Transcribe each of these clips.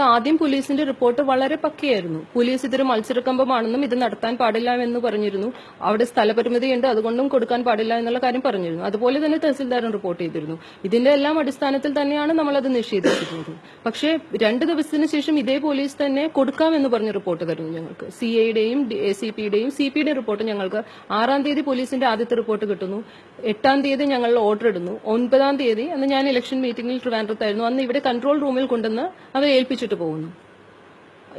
ആദ്യം പോലീസിന്റെ റിപ്പോർട്ട് വളരെ പക്കയായിരുന്നു. പോലീസ് ഇതൊരു മത്സരക്കമ്പമാണെന്നും ഇത് നടത്താൻ പാടില്ല എന്ന് പറഞ്ഞിരുന്നു. അവിടെ സ്ഥലപരിമിതിയുണ്ട്, അതുകൊണ്ടും കൊടുക്കാൻ പാടില്ല എന്നുള്ള കാര്യം പറഞ്ഞിരുന്നു. അതുപോലെ തന്നെ തഹസിൽദാരും റിപ്പോർട്ട് ചെയ്തിരുന്നു. ഇതിന്റെ എല്ലാം അടിസ്ഥാനത്തിൽ തന്നെയാണ് നമ്മളത് നിഷേധിച്ചിരുന്നത്. പക്ഷേ 2 ദിവസത്തിന് ശേഷം ഇതേ പോലീസ് തന്നെ കൊടുക്കാമെന്ന് പറഞ്ഞ് റിപ്പോർട്ട് തരുന്നു ഞങ്ങൾക്ക്. CIയുടെയും ACPയുടെയും CPയുടെയും റിപ്പോർട്ട് ഞങ്ങൾക്ക് 6-ാം തീയതി പോലീസിന്റെ ആദ്യത്തെ റിപ്പോർട്ട് കിട്ടുന്നു. 8-ാം തീയതി ഞങ്ങൾ ഓർഡർ ഇടുന്നു. 9-ാം തീയതി അന്ന് ഞാൻ ഇലക്ഷൻ മീറ്റിംഗിൽ ട്രിവാൻഡ്രത്തായിരുന്നു. അന്ന് ഇവിടെ കൺട്രോൾ റൂമിൽ കൊണ്ടുവന്ന് അവരെ ഏൽപ്പിച്ചിട്ട് പോകുന്നു.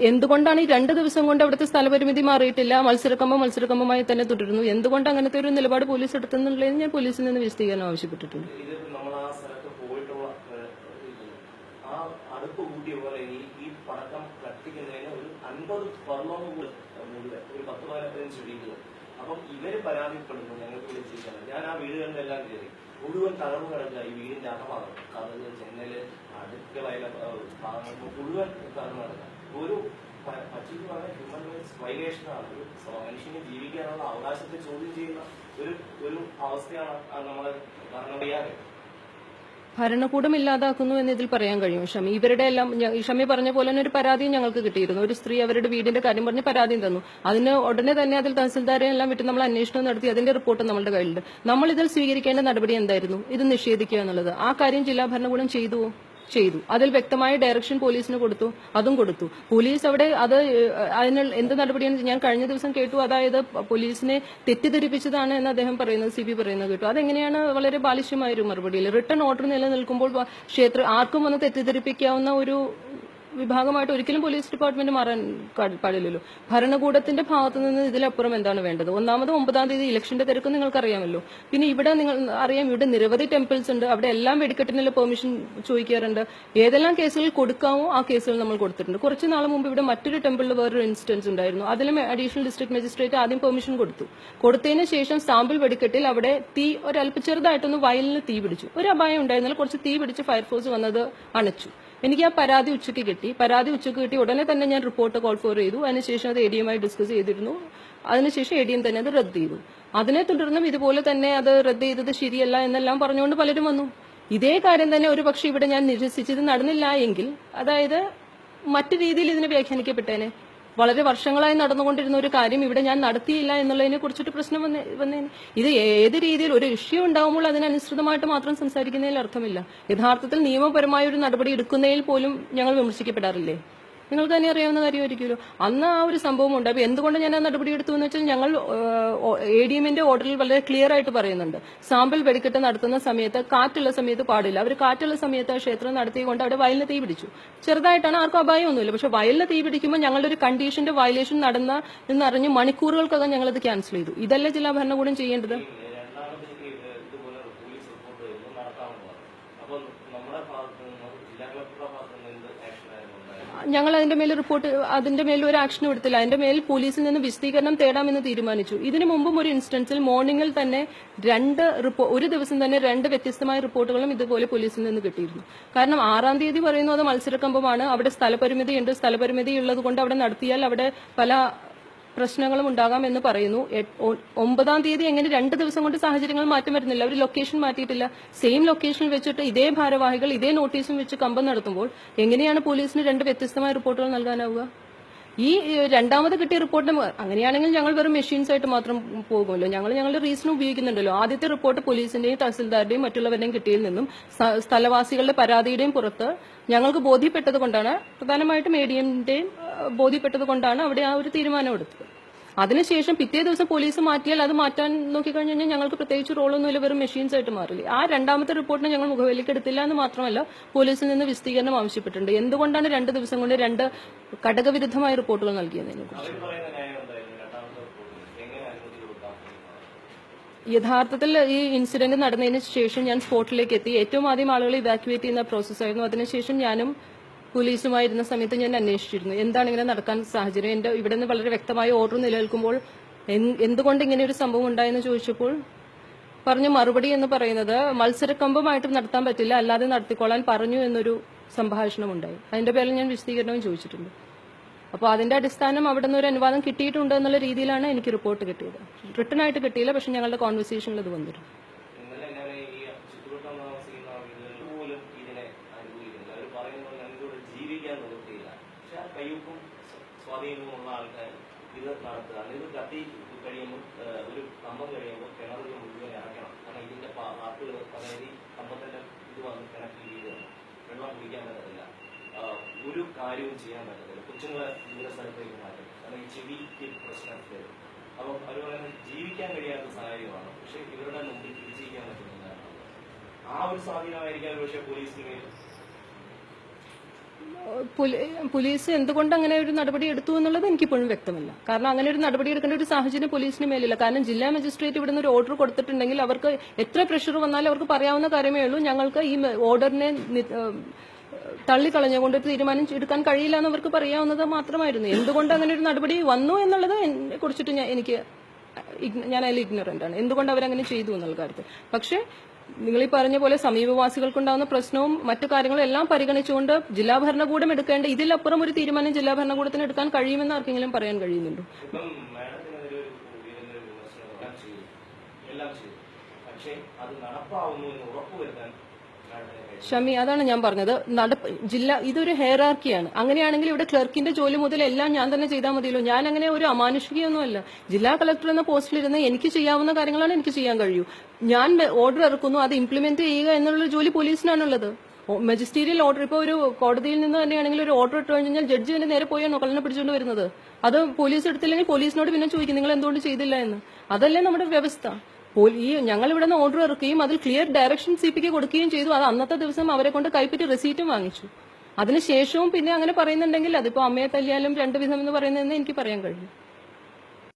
എന്തുകൊണ്ടാണ് ഈ 2 ദിവസം കൊണ്ട് അവിടുത്തെ സ്ഥലപരിമിതി മാറിയിട്ടില്ല, മത്സരക്കമ്പമായി തന്നെ തുടരുന്നു? എന്തുകൊണ്ട് അങ്ങനത്തെ ഒരു നിലപാട് പോലീസ് എടുത്തെന്നുള്ളതിന് ഞാൻ പോലീസിൽ നിന്ന് വിശദീകരണം ആവശ്യപ്പെട്ടിട്ടുണ്ട്. അപ്പം ഇവര് പരാതിപ്പെടുന്നു, ഞങ്ങൾക്ക് വിളിച്ചിരിക്കണം. ഞാൻ ആ വീടുകളിലെല്ലാം കയറി, മുഴുവൻ തകർന്നു കിടക്കുക. ഈ വീടിന്റെ അകഭാഗം, കതക്, ജനല്, അടുക്കളയിലെ ഭാഗങ്ങൾ മുഴുവൻ തകർന്നു കിടക്കുക. ഒരു പറ്റിക്ക് പറഞ്ഞ ഹ്യൂമൻ റൈറ്റ്സ് വൈലേഷനാണ്. ഒരു മനുഷ്യന് ജീവിക്കാനുള്ള അവകാശത്തെ ചോദ്യം ചെയ്യുന്ന ഒരു അവസ്ഥയാണ് നമ്മളെ ഭരണം ചെയ്യാറ്. ഭരണകൂടം ഇല്ലാതാക്കുന്നു എന്ന് ഇതിൽ പറയാൻ കഴിയും. ഇവരുടെ എല്ലാം ഷമി പറഞ്ഞ പോലെ തന്നെ ഒരു പരാതിയും ഞങ്ങൾക്ക് കിട്ടിയിരുന്നു. ഒരു സ്ത്രീ അവരുടെ വീടിന്റെ കാര്യം പറഞ്ഞ് പരാതിയും തന്നു. അതിന് ഉടനെ തന്നെ അതിൽ തഹസിൽദാരെ എല്ലാം വിട്ട് നമ്മൾ അന്വേഷണം നടത്തി. അതിന്റെ റിപ്പോർട്ട് നമ്മുടെ കയ്യിലുണ്ട്. നമ്മൾ ഇതിൽ സ്വീകരിക്കേണ്ട നടപടി എന്തായിരുന്നു? ഇത് നിഷേധിക്കുക എന്നുള്ളത്. ആ കാര്യം ജില്ലാ ഭരണകൂടം ചെയ്തു. അതിൽ വ്യക്തമായ ഡയറക്ഷൻ പോലീസിന് കൊടുത്തു, അതും കൊടുത്തു. പോലീസ് അവിടെ അതിന് എന്ത് നടപടിയാണ് ഞാൻ കഴിഞ്ഞ ദിവസം കേട്ടു. അതായത് പോലീസിനെ തെറ്റിദ്ധരിപ്പിച്ചതാണ് എന്ന് അദ്ദേഹം പറയുന്നത്, CP പറയുന്നത് കേട്ടു. അതെങ്ങനെയാണ്? വളരെ ബാലിഷ്യമായ ഒരു മറുപടിയിൽ റിട്ടേൺ ഓർഡർ നിലനിൽക്കുമ്പോൾ ആർക്കും വന്ന് തെറ്റിദ്ധരിപ്പിക്കാവുന്ന ഒരു വിഭാഗമായിട്ട് ഒരിക്കലും പോലീസ് ഡിപ്പാർട്ട്മെന്റ് മാറാൻ പാടില്ലല്ലോ. ഭരണകൂടത്തിന്റെ ഭാഗത്തു നിന്ന് ഇതിലപ്പുറം എന്താണ് വേണ്ടത്? ഒന്നാമത് 9-ാം തീയതി ഇലക്ഷന്റെ തിരക്ക് നിങ്ങൾക്കറിയാമല്ലോ. പിന്നെ ഇവിടെ നിങ്ങൾ അറിയാം, ഇവിടെ നിരവധി ടെമ്പിൾസ് ഉണ്ട്. അവിടെ എല്ലാം വെടിക്കെട്ടിനുള്ള പെർമിഷൻ ചോദിക്കാറുണ്ട്. ഏതെല്ലാം കേസുകൾ കൊടുക്കാമോ ആ കേസുകൾ നമ്മൾ കൊടുത്തിട്ടുണ്ട്. കുറച്ച് നാൾ മുമ്പ് ഇവിടെ മറ്റൊരു ടെമ്പിളിൽ വേറൊരു ഇൻസിഡൻസ് ഉണ്ടായിരുന്നു. അതിലും അഡീഷണൽ ഡിസ്ട്രിക്ട് മജിസ്ട്രേറ്റ് ആദ്യം പെർമിഷൻ കൊടുത്തതിന് ശേഷം സാമ്പിൾ വെടിക്കെട്ടിൽ അവിടെ ചെറുതായിട്ടൊന്ന് വയലിന് തീ പിടിച്ചു. ഒരു അപായം ഉണ്ടായിരുന്നില്ല. കുറച്ച് തീ പിടിച്ച് ഫയർഫോഴ്സ് വന്നത് അണച്ചു. എനിക്ക് ആ പരാതി ഉച്ചയ്ക്ക് കിട്ടി. ഉടനെ തന്നെ ഞാൻ റിപ്പോർട്ട് കോൾ ഫോർ ചെയ്തു. അതിനുശേഷം അത് ADMമായി ഡിസ്കസ് ചെയ്തിരുന്നു. അതിനുശേഷം ADM തന്നെ അത് റദ്ദ് ചെയ്തു. അതിനെ തുടർന്നും ഇതുപോലെ തന്നെ അത് റദ്ദ് ചെയ്തത് ശരിയല്ല എന്നെല്ലാം പറഞ്ഞുകൊണ്ട് പലരും വന്നു. ഇതേ കാര്യം തന്നെ ഒരു പക്ഷേ ഇവിടെ ഞാൻ നിരസിച്ചത് നടന്നില്ല എങ്കിൽ, അതായത് മറ്റു രീതിയിൽ ഇതിനെ വ്യാഖ്യാനിക്കപ്പെട്ടേനെ. വളരെ വർഷങ്ങളായി നടന്നുകൊണ്ടിരുന്ന ഒരു കാര്യം ഇവിടെ ഞാൻ നടത്തിയില്ല എന്നുള്ളതിനെ കുറിച്ചിട്ട് പ്രശ്നം വന്നേനെ. ഇത് ഏത് രീതിയിൽ ഒരു ഇഷ്യൂ ഉണ്ടാകുമ്പോൾ അതിനനുസൃതമായിട്ട് മാത്രം സംസാരിക്കുന്നതിൽ അർത്ഥമില്ല. യഥാർത്ഥത്തിൽ നിയമപരമായ ഒരു നടപടി എടുക്കുന്നതിൽ പോലും ഞങ്ങൾ വിമർശിക്കപ്പെടാറില്ലേ? നിങ്ങൾക്ക് തന്നെ അറിയാവുന്ന കാര്യമായിരിക്കുമല്ലോ. അന്ന് ആ ഒരു സംഭവം ഉണ്ട്. അപ്പോൾ എന്തുകൊണ്ട് ഞാൻ ആ നടപടി എടുത്തു എന്ന് വെച്ചാൽ ഞങ്ങൾ ADMന്റെ ഓർഡറിൽ വളരെ ക്ലിയർ ആയിട്ട് പറയുന്നുണ്ട്, സാമ്പിൾ വെടിക്കെട്ട് നടത്തുന്ന സമയത്ത് കാറ്റുള്ള സമയത്ത് പാടില്ല. അവർ കാറ്റുള്ള സമയത്ത് ക്ഷേത്രം നടത്തിക്കൊണ്ട് അവിടെ വയലിന് തീ പിടിച്ചു. ചെറുതായിട്ടാണ്, ആർക്കും അപായമൊന്നുമില്ല. പക്ഷെ വയലിന് തീ പിടിക്കുമ്പോൾ ഞങ്ങളുടെ ഒരു കണ്ടീഷന്റെ വയലേഷൻ എന്നറിഞ്ഞ് മണിക്കൂറുകൾക്കകം ഞങ്ങളത് ക്യാൻസൽ ചെയ്തു. ഇതല്ലേ ജില്ലാ ഭരണകൂടം ചെയ്യേണ്ടത്? ഞങ്ങൾ അതിന്റെ മേൽ ഒരു ആക്ഷനും എടുത്തില്ല. അതിന്റെ മേൽ പോലീസിൽ നിന്ന് വിശദീകരണം തേടാമെന്ന് തീരുമാനിച്ചു. ഇതിനു മുമ്പും ഒരു ഇൻസ്റ്റൻസിൽ മോർണിംഗിൽ തന്നെ ഒരു ദിവസം തന്നെ 2 വ്യത്യസ്തമായ റിപ്പോർട്ടുകളും ഇതുപോലെ പോലീസിൽ നിന്ന് കിട്ടിയിരുന്നു. കാരണം 6-ാം തീയതി പറയുന്നു അത് മത്സരക്കമ്പമാണ്, അവിടെ സ്ഥലപരിമിതിയുണ്ട്, സ്ഥലപരിമിതി ഉള്ളത് കൊണ്ട് അവിടെ നടത്തിയാൽ അവിടെ പല പ്രശ്നങ്ങളും ഉണ്ടാകാം എന്ന് പറയുന്നു. 9-ാം തീയതി എങ്ങനെ 2 ദിവസം കൊണ്ട് സാഹചര്യങ്ങൾ മാറ്റം വരുന്നില്ല? അവർ ലൊക്കേഷൻ മാറ്റിയിട്ടില്ല. സെയിം ലൊക്കേഷനിൽ വെച്ചിട്ട് ഇതേ ഭാരവാഹികൾ ഇതേ നോട്ടീസും വെച്ച് കമ്പം നടത്തുമ്പോൾ എങ്ങനെയാണ് പോലീസിന് 2 വ്യത്യസ്തമായ റിപ്പോർട്ടുകൾ നൽകാനാവുക? ഈ 2ാമത് കിട്ടിയ റിപ്പോർട്ടിന് അങ്ങനെയാണെങ്കിൽ ഞങ്ങൾ വെറും മെഷീൻസ് ആയിട്ട് മാത്രം പോകുമല്ലോ. ഞങ്ങളുടെ റീസൺ ഉപയോഗിക്കുന്നുണ്ടല്ലോ. ആദ്യത്തെ റിപ്പോർട്ട് പോലീസിന്റെയും തഹസിൽദാരുടെയും മറ്റുള്ളവരുടെയും കിട്ടിയതിൽ നിന്നും സ്ഥലവാസികളുടെ പരാതിയുടെയും പുറത്ത് ഞങ്ങൾക്ക് ബോധ്യപ്പെട്ടത് കൊണ്ടാണ്, പ്രധാനമായിട്ടും ADMന്റെയും ബോധ്യപ്പെട്ടത് കൊണ്ടാണ് അവിടെ ആ ഒരു തീരുമാനം എടുത്തത്. അതിനുശേഷം പിറ്റേ ദിവസം പോലീസ് മാറ്റിയാൽ അത് മാറ്റാൻ നോക്കിക്കഴിഞ്ഞു കഴിഞ്ഞാൽ ഞങ്ങൾക്ക് പ്രത്യേകിച്ച് റോളൊന്നുമില്ല, വെറും മെഷീൻസ് ആയിട്ട് മാറില്ലേ. ആ 2ാമത്തെ റിപ്പോർട്ടിനെ ഞങ്ങൾ മുഖവിലേക്ക് എടുത്തില്ല എന്ന് മാത്രമല്ല പോലീസിൽ നിന്ന് വിശദീകരണം ആവശ്യപ്പെട്ടിട്ടുണ്ട്. എന്തുകൊണ്ടാണ് 2 ദിവസം കൊണ്ട് 2 ഘടകവിരുദ്ധമായ റിപ്പോർട്ടുകൾ നൽകിയതിനെ കുറിച്ച്. യഥാർത്ഥത്തിൽ ഈ ഇൻസിഡന്റ് നടന്നതിന് ശേഷം ഞാൻ സ്പോട്ടിലേക്ക് എത്തി. ഏറ്റവും ആദ്യം ആളുകളെ ഇവാക്യുവേറ്റ് ചെയ്യുന്ന പ്രോസസ്സായിരുന്നു. അതിനുശേഷം ഞാനും പോലീസുമായിരുന്ന സമയത്ത് ഞാൻ അന്വേഷിച്ചിരുന്നു എന്താണ് ഇങ്ങനെ നടക്കാൻ സാഹചര്യം. ഇവിടെ നിന്ന് വളരെ വ്യക്തമായ ഓർഡർ നിലനിൽക്കുമ്പോൾ എന്തുകൊണ്ട് ഇങ്ങനെ ഒരു സംഭവം ഉണ്ടായെന്ന് ചോദിച്ചപ്പോൾ പറഞ്ഞ മറുപടി എന്ന് പറയുന്നത് മത്സരക്കമ്പമായിട്ട് നടത്താൻ പറ്റില്ല, അല്ലാതെ നടത്തിക്കൊള്ളാൻ പറഞ്ഞു എന്നൊരു സംഭാഷണം ഉണ്ടായി. അതിന്റെ പേരിൽ ഞാൻ വിശദീകരണവും ചോദിച്ചിട്ടുണ്ട്. അപ്പോൾ അതിന്റെ അടിസ്ഥാനം അവിടെ നിന്ന് ഒരു അനുവാദം കിട്ടിയിട്ടുണ്ട് എന്നുള്ള രീതിയിലാണ് എനിക്ക് റിപ്പോർട്ട് കിട്ടിയത്. റിട്ടൺ ആയിട്ട് കിട്ടിയില്ല, പക്ഷെ ഞങ്ങളുടെ കോൺവെർസേഷനിൽ അത് വന്നിരുന്നു. പോലും ഇതിനെ അനുകൂലിക്കുന്നില്ല. അവർ പറയുന്നത് ഞങ്ങൾക്ക് ഇവിടെ ജീവിക്കാൻ നിവൃത്തിയില്ല. പക്ഷെ ആ കയ്യൊപ്പും സ്വാധീനവുമുള്ള ആൾക്കാർ ഇത് നടത്തുക. ഇത് കത്തി കഴിയുമ്പോൾ ഒരു കമ്പം കഴിയുമ്പോൾ കിണറുകൾ മുഴുവൻ ഇറക്കണം. കാരണം ഇതിന്റെ പാർട്ടുകൾ, അതായത് ഈ കമ്പത്തിന്റെ ഇത് വന്ന് കിണറ്റിൽ വീഴുകയാണ്. വെള്ളം കുടിക്കാൻ പറ്റത്തില്ല, ഒരു കാര്യവും ചെയ്യാൻ പറ്റത്തില്ല. കൊച്ചുങ്ങളെ ദൂര സ്ഥലത്തേക്ക് മാറ്റും. കാരണം ഈ ചെവിക്ക് പ്രശ്നം വരും. അപ്പം അവർ പറയുന്നത് ജീവിക്കാൻ കഴിയാത്ത സാഹചര്യമാണ്. പക്ഷെ ഇവരുടെ മുമ്പിൽ തിരിച്ചിരിക്കാൻ പറ്റുന്നില്ല. ആ ഒരു സ്വാധീനമായിരിക്കാം പക്ഷെ പോലീസിന് മേൽ. പോലീസ് എന്തുകൊണ്ട് അങ്ങനെ ഒരു നടപടി എടുത്തു എന്നുള്ളത് എനിക്കിപ്പോഴും വ്യക്തമല്ല. കാരണം അങ്ങനെ ഒരു നടപടി എടുക്കേണ്ട ഒരു സാഹചര്യം പോലീസിന് മേലില്ല. കാരണം ജില്ലാ മജിസ്ട്രേറ്റ് ഇവിടുന്ന് ഒരു ഓർഡർ കൊടുത്തിട്ടുണ്ടെങ്കിൽ അവർക്ക് എത്ര പ്രഷർ വന്നാലും അവർക്ക് പറയാവുന്ന കാര്യമേ ഉള്ളൂ, ഞങ്ങൾക്ക് ഈ ഓർഡറിനെ തള്ളിക്കളഞ്ഞുകൊണ്ട് ഒരു തീരുമാനം എടുക്കാൻ കഴിയില്ല എന്ന് അവർക്ക് പറയാവുന്നത് മാത്രമായിരുന്നു. എന്തുകൊണ്ട് അങ്ങനെ ഒരു നടപടി വന്നു എന്നുള്ളത് എന്നെ കുറിച്ചിട്ട് ഞാൻ അതിൽ ഇഗ്നറന്റ് ആണ്, എന്തുകൊണ്ട് അവരങ്ങനെ ചെയ്തു എന്നുള്ള കാര്യത്തിൽ. പക്ഷേ നിങ്ങൾ ഈ പറഞ്ഞ പോലെ സമീപവാസികൾക്കുണ്ടാകുന്ന പ്രശ്നവും മറ്റു കാര്യങ്ങളും എല്ലാം പരിഗണിച്ചുകൊണ്ട് ജില്ലാ ഭരണകൂടം എടുക്കേണ്ട ഇതിലപ്പുറം ഒരു തീരുമാനം ജില്ലാ ഭരണകൂടത്തിന് എടുക്കാൻ കഴിയുമെന്ന് ആർക്കെങ്കിലും പറയാൻ കഴിയുന്നുണ്ടോ? ഷമി, അതാണ് ഞാൻ പറഞ്ഞത്. ഇതൊരു ഹെയറാർക്കിയാണ്. അങ്ങനെയാണെങ്കിൽ ഇവിടെ ക്ലർക്കിന്റെ ജോലി മുതൽ എല്ലാം ഞാൻ തന്നെ ചെയ്താൽ മതിയല്ലോ. ഞാൻ അങ്ങനെ ഒരു അമാനുഷികയൊന്നുമല്ല. ജില്ലാ കളക്ടർ എന്ന പോസ്റ്റിലിരുന്ന് എനിക്ക് ചെയ്യാവുന്ന കാര്യങ്ങളാണ് എനിക്ക് ചെയ്യാൻ കഴിയൂ. ഞാൻ ഓർഡർ ഇറക്കുന്നു, അത് ഇംപ്ലിമെന്റ് ചെയ്യുക എന്നുള്ള ജോലി പോലീസിനാണുള്ളത്. മജിസ്റ്റീരിയൽ ഓർഡർ, ഇപ്പോൾ ഒരു കോടതിയിൽ നിന്ന് തന്നെയാണെങ്കിൽ ഒരു ഓർഡർ ഇട്ട് കഴിഞ്ഞാൽ ജഡ്ജിന്റെ നേരെ പോയാണ് കളനെ പിടിച്ചുകൊണ്ട് വരുന്നത്. അത് പോലീസ് എടുത്തില്ലെങ്കിൽ പോലീസിനോട് പിന്നെ ചോദിക്കും നിങ്ങൾ എന്തുകൊണ്ട് ചെയ്തില്ല എന്ന്. അതല്ലേ നമ്മുടെ വ്യവസ്ഥ. ഞങ്ങൾ ഇവിടെ നിന്ന് ഓർഡർ ഇറക്കുകയും അതിൽ ക്ലിയർ ഡയറക്ഷൻ CP-ക്ക് കൊടുക്കുകയും ചെയ്തു. അത് അന്നത്തെ ദിവസം അവരെ കൊണ്ട് കൈപ്പറ്റി റെസീറ്റും വാങ്ങിച്ചു. അതിനുശേഷവും പിന്നെ അങ്ങനെ പറയുന്നുണ്ടെങ്കിൽ അതിപ്പോ അമ്മയെ തല്ലിയാലും 2 വിധം എന്ന് പറയുന്നതെന്ന് എനിക്ക് പറയാൻ കഴിയും.